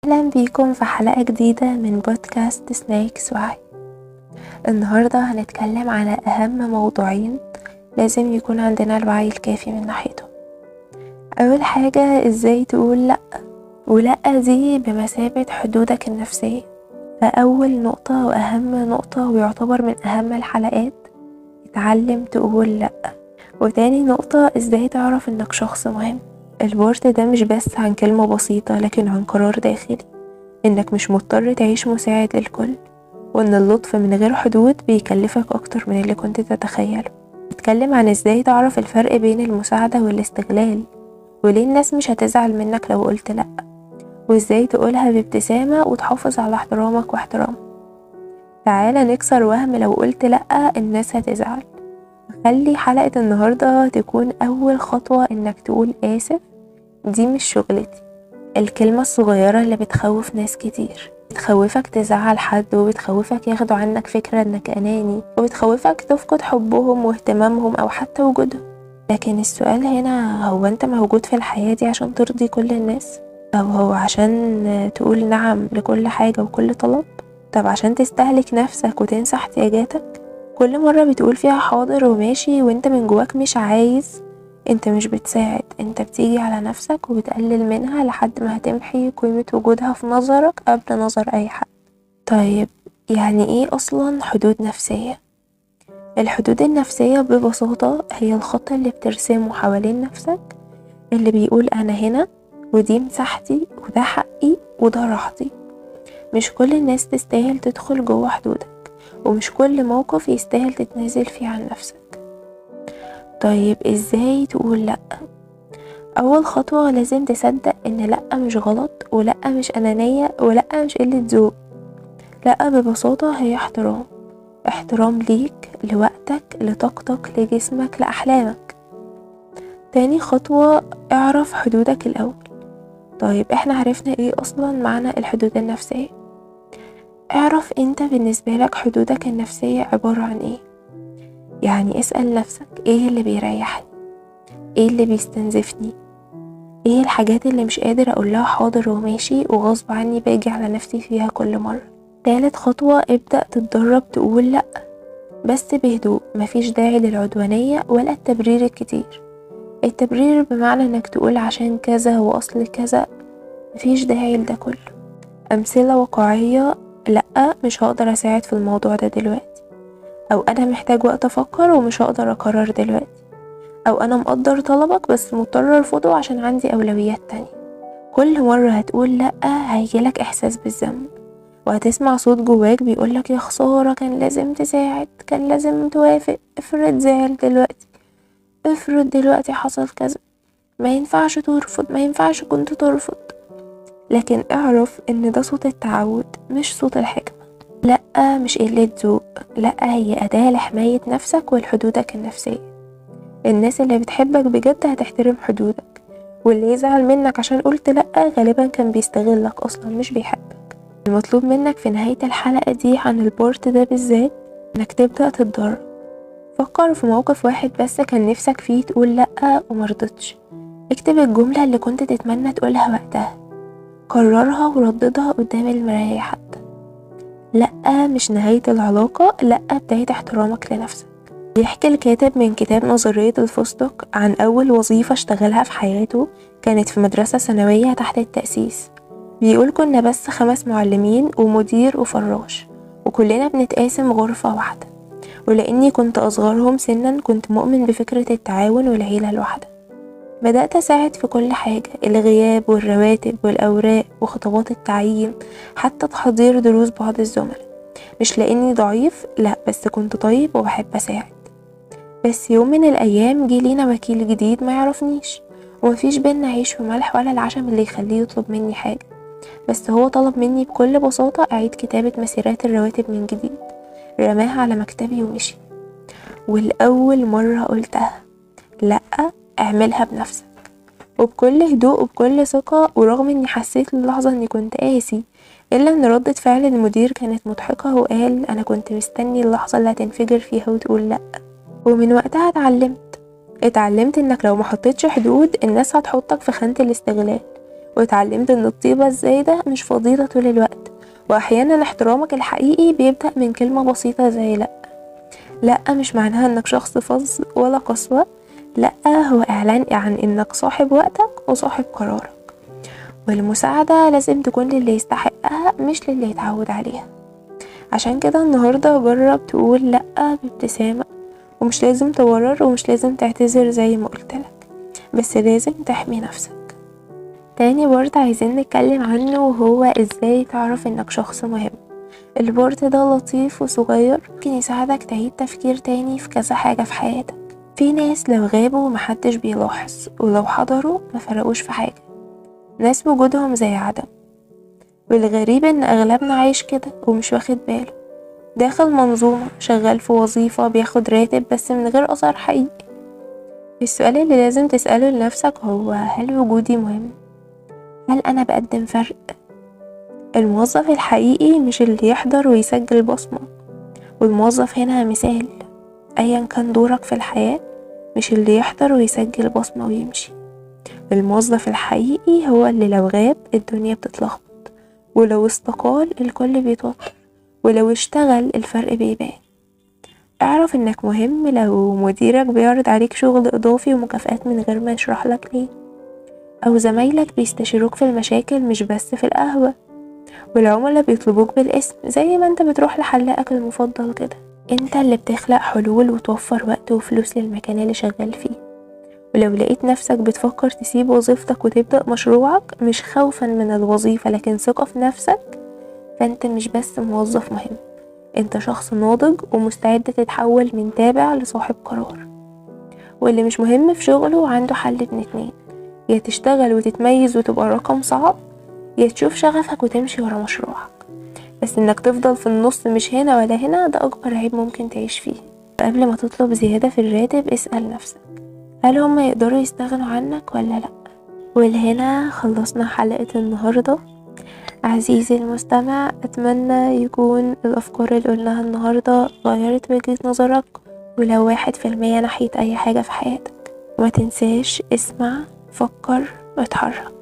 أهلا بيكم في حلقة جديدة من بودكاست سناكس وعي. النهاردة هنتكلم على أهم موضوعين لازم يكون عندنا الوعي الكافي من ناحيتهم. أول حاجة إزاي تقول لأ، ولأ دي بمثابة حدودك النفسية. فأول نقطة وأهم نقطة ويعتبر من أهم الحلقات، اتعلم تقول لأ. وتاني نقطة إزاي تعرف إنك شخص مهم. البورت ده مش بس عن كلمة بسيطة، لكن عن قرار داخلي إنك مش مضطر تعيش مساعد للكل، وإن اللطف من غير حدود بيكلفك أكتر من اللي كنت تتخيله. نتكلم عن إزاي تعرف الفرق بين المساعدة والاستغلال، وليه الناس مش هتزعل منك لو قلت لأ، وإزاي تقولها بابتسامة وتحافظ على احترامك واحترام. تعالى نكسر وهم لو قلت لأ الناس هتزعل. خلي حلقة النهاردة تكون أول خطوة إنك تقول آسف، دي مش شغلتي. الكلمة الصغيرة اللي بتخوف ناس كتير، بتخوفك تزعل حد، وبتخوفك ياخدوا عنك فكرة انك اناني، وبتخوفك تفقد حبهم واهتمامهم او حتى وجودهم. لكن السؤال هنا، هو انت موجود في الحياة دي عشان ترضي كل الناس؟ طب هو عشان تقول نعم لكل حاجة وكل طلب؟ طب عشان تستهلك نفسك وتنسى احتياجاتك؟ كل مرة بتقول فيها حاضر وماشي وانت من جواك مش عايز، انت مش بتساعد، انت بتيجي على نفسك وبتقلل منها لحد ما هتمحي قيمة وجودها في نظرك قبل نظر اي حد. طيب يعني ايه اصلا حدود نفسية؟ الحدود النفسية ببساطة هي الخط اللي بترسمه حوالين نفسك، اللي بيقول انا هنا، ودي مساحتي، وده حقي، وده راحتي. مش كل الناس تستاهل تدخل جوه حدودك، ومش كل موقف يستاهل تتنازل فيه عن نفسك. طيب ازاي تقول لأ؟ أول خطوة لازم تصدق إن لأ مش غلط، ولأ مش أنانية، ولأ مش قلة ذوق. لأ ببساطة هي احترام، احترام ليك، لوقتك، لطاقتك، لجسمك، لأحلامك. تاني خطوة، اعرف حدودك الأول. طيب احنا عرفنا ايه أصلا معنى الحدود النفسية. اعرف انت بالنسبة لك حدودك النفسية عبارة عن ايه. يعني اسأل نفسك ايه اللي بيريحني، ايه اللي بيستنزفني، ايه الحاجات اللي مش قادر اقولها حاضر وماشي وغصب عني باجي على نفسي فيها كل مرة. تالت خطوة، ابدأ تتدرب تقول لأ، بس بهدوء. مفيش داعي للعدوانية ولا التبرير الكتير. التبرير بمعنى انك تقول عشان كذا واصل كذا، مفيش داعي لده كله. امثلة واقعية، لأ مش هقدر اساعد في الموضوع ده دلوقتي، او انا محتاج وقت افكر ومش هقدر اقرر دلوقتي، او انا مقدر طلبك بس مضطر ارفضه عشان عندي اولويات تانية. كل مرة هتقول لأ هيجيلك احساس بالذنب، وهتسمع صوت جواك بيقولك يا خسارة، كان لازم تساعد، كان لازم توافق، افرض زعل دلوقتي، افرض دلوقتي حصل كذا، ما ينفعش ترفض، ما ينفعش كنت ترفض. لكن اعرف ان ده صوت التعود مش صوت الحكمة. لأ مش قلة ذوق، لأ هي أداة لحماية نفسك ولحدودك النفسية. الناس اللي بتحبك بجد هتحترم حدودك، واللي يزعل منك عشان قلت لأ غالبا كان بيستغلك أصلا مش بيحبك. المطلوب منك في نهاية الحلقة دي عن البورت ده بالذات، انك تبدأ تتدرب. فكر في موقف واحد بس كان نفسك فيه تقول لأ ومرضتش. اكتب الجملة اللي كنت تتمنى تقولها وقتها، كررها ورددها قدام المراية حتى. لأ مش نهاية العلاقة، لأ بداية احترامك لنفسك. بيحكي الكاتب من كتاب نظرية الفستق عن أول وظيفة اشتغلها في حياته، كانت في مدرسة ثانوية تحت التأسيس. بيقول كنا بس 5 معلمين ومدير وفراش، وكلنا بنتقاسم غرفة واحدة، ولأني كنت أصغرهم سنا كنت مؤمن بفكرة التعاون والعيلة الواحدة. بدأت أساعد في كل حاجة، الغياب والرواتب والأوراق وخطوات التعيين، حتى تحضير دروس بعض الزملاء. مش لأني ضعيف، لا، بس كنت طيب وبحب أساعد. بس يوم من الأيام جه لينا وكيل جديد ما يعرفنيش، ومفيش بينا عيش وملح ولا العشم اللي يخليه يطلب مني حاجة. بس هو طلب مني بكل بساطة أعيد كتابة مسيرات الرواتب من جديد. رماها على مكتبي ومشي. والأول مرة قلتها لأ، اعملها بنفسك، وبكل هدوء وبكل ثقة. ورغم اني حسيت للحظة اني كنت قاسي، إلا ان ردة فعل المدير كانت مضحكة، وقال أنا كنت مستني اللحظة اللي هتنفجر فيها وتقول لأ. ومن وقتها اتعلمت انك لو ما حطيتش حدود الناس هتحطك في خانة الاستغلال، واتعلمت ان الطيبة الزايدة مش فضيلة طول الوقت، واحيانا احترامك الحقيقي بيبدأ من كلمة بسيطة زي لا. لا مش معناها انك شخص فظ ولا قسوة، لا هو اعلان عن انك صاحب وقتك وصاحب قرارك، والمساعدة لازم تكون للي يستحقها مش للي يتعود عليها. عشان كده النهاردة جرب تقول لا بابتسامة، ومش لازم تبرر ومش لازم تعتذر زي ما قلتلك، بس لازم تحمي نفسك. تاني بورد عايزين نتكلم عنه وهو ازاي تعرف انك شخص مهم. البورد ده لطيف وصغير، ممكن يساعدك تعيد تفكير تاني في كذا حاجة في حياتك. في ناس لو غابوا محدش بيلاحظ، ولو حضروا مفرقوش في حاجة. ناس وجودهم زي عدم، والغريب ان اغلبنا عايش كده ومش واخد باله، داخل منظومة، شغال في وظيفة، بياخد راتب بس من غير اثر حقيقي. السؤال اللي لازم تسأله لنفسك هو هل وجودي مهم؟ هل انا بقدم فرق؟ الموظف الحقيقي مش اللي يحضر ويسجل بصمة، والموظف هنا مثال. ايا كان دورك في الحياة، مش اللي يحضر ويسجل بصمة ويمشي. الموظف الحقيقي هو اللي لو غاب الدنيا بتتلخبط، ولو استقال الكل بيتوتر، ولو اشتغل الفرق بيبان. اعرف انك مهم لو مديرك بيعرض عليك شغل اضافي ومكافآت من غير ما يشرح لك ليه، او زمايلك بيستشيروك في المشاكل مش بس في القهوة، والعملاء بيطلبوك بالاسم زي ما انت بتروح لحلاقك المفضل كده. انت اللي بتخلق حلول وتوفر وقت وفلوس للمكان اللي شغال فيه. ولو لقيت نفسك بتفكر تسيب وظيفتك وتبدأ مشروعك مش خوفا من الوظيفة لكن ثقة في نفسك، فانت مش بس موظف مهم، انت شخص ناضج ومستعد تتحول من تابع لصاحب قرار. واللي مش مهم في شغله عنده حل من اتنين: يا تشتغل وتتميز وتبقى رقم صعب، يا تشوف شغفك وتمشي ورا مشروعك. بس انك تفضل في النص مش هنا ولا هنا ده اكبر عيب ممكن تعيش فيه. قبل ما تطلب زيادة في الراتب اسأل نفسك هل هم يقدروا يستغنوا عنك ولا لأ. ولهنا خلصنا حلقة النهاردة. عزيزي المستمع، أتمنى يكون الأفكار اللي قلناها النهاردة غيرت وجهة نظرك ولو 1% ناحية أي حاجة في حياتك. وما تنساش اسمع، فكر، واتحرك.